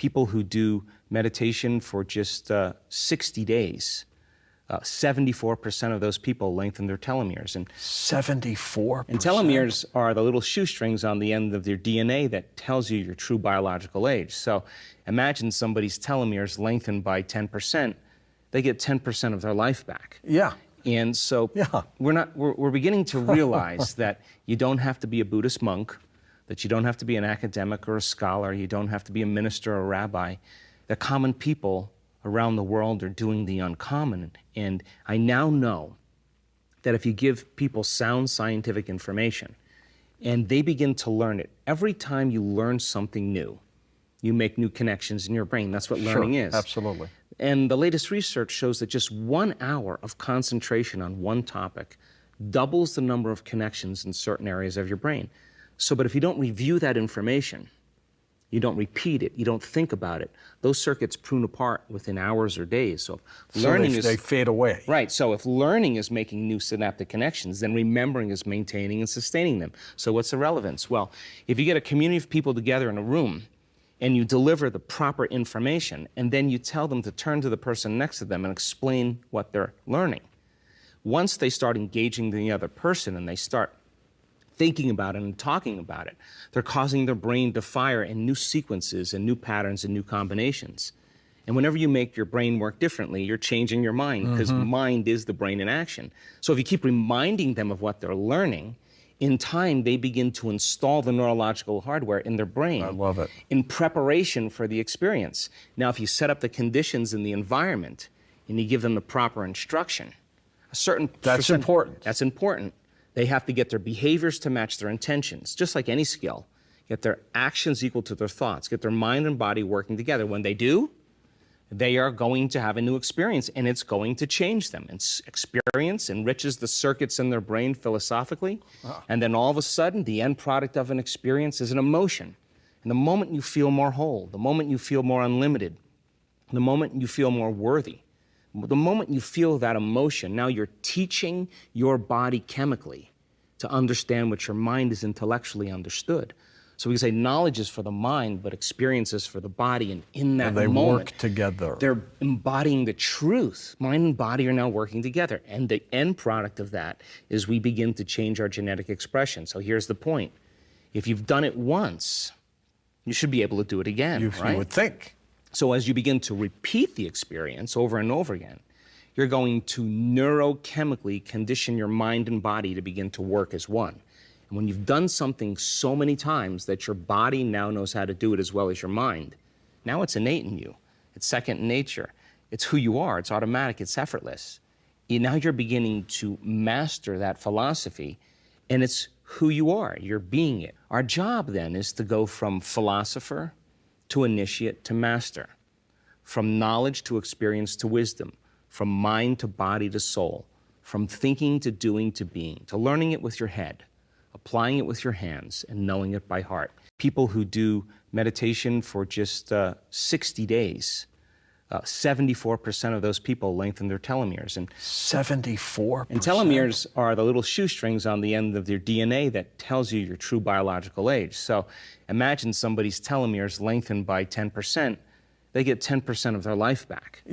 people who do meditation for just 60 days, 74% of those people lengthen their telomeres. And 74%? And telomeres are the little shoestrings on the end of their DNA that tells you your true biological age. So imagine somebody's telomeres lengthened by 10%. They get 10% of their life back. Yeah. And so we're beginning to realize that you don't have to be a Buddhist monk, that you don't have to be an academic or a scholar, you don't have to be a minister or a rabbi. The common people around the world are doing the uncommon. And I now know that if you give people sound scientific information and they begin to learn it, every time you learn something new, you make new connections in your brain. That's what learning is. Absolutely. And the latest research shows that just 1 hour of concentration on one topic doubles the number of connections in certain areas of your brain. So, but if you don't review that information, you don't repeat it, you don't think about it, those circuits prune apart within hours or days. So they fade away. Right. So if learning is making new synaptic connections, then remembering is maintaining and sustaining them. So what's the relevance? Well, if you get a community of people together in a room and you deliver the proper information, and then you tell them to turn to the person next to them and explain what they're learning, once they start engaging the other person and they start thinking about it and talking about it, they're causing their brain to fire in new sequences and new patterns and new combinations. And whenever you make your brain work differently, you're changing your mind, because mind is the brain in action. So if you keep reminding them of what they're learning, in time they begin to install the neurological hardware in their brain. I love it. In preparation for the experience. Now, if you set up the conditions in the environment and you give them the proper instruction, a certain That's important. That's important. They have to get their behaviors to match their intentions, just like any skill. Get their actions equal to their thoughts, get their mind and body working together. When they do, they are going to have a new experience, and it's going to change them. And experience enriches the circuits in their brain philosophically, and then all of a sudden, the end product of an experience is an emotion. And the moment you feel more whole, the moment you feel more unlimited, the moment you feel more worthy, the moment you feel that emotion, now you're teaching your body chemically to understand what your mind is intellectually understood. So we can say knowledge is for the mind, but experience is for the body. And in that moment, moment, work together. They're embodying the truth. Mind and body are now working together. And the end product of that is we begin to change our genetic expression. So here's the point. If you've done it once, you should be able to do it again, right? You would think. So as you begin to repeat the experience over and over again, you're going to neurochemically condition your mind and body to begin to work as one. And when you've done something so many times that your body now knows how to do it as well as your mind, now it's innate in you. It's second nature. It's who you are. It's automatic. It's effortless. Now you're beginning to master that philosophy, and it's who you are. You're being it. Our job then is to go from philosopher to initiate to master, from knowledge to experience to wisdom, from mind to body to soul, from thinking to doing to being, to learning it with your head, applying it with your hands, and knowing it by heart. People who do meditation for just 60 days, 74% of those people lengthen their telomeres. And 74%? And telomeres are the little shoestrings on the end of their DNA that tells you your true biological age. So imagine somebody's telomeres lengthened by 10%, they get 10% of their life back.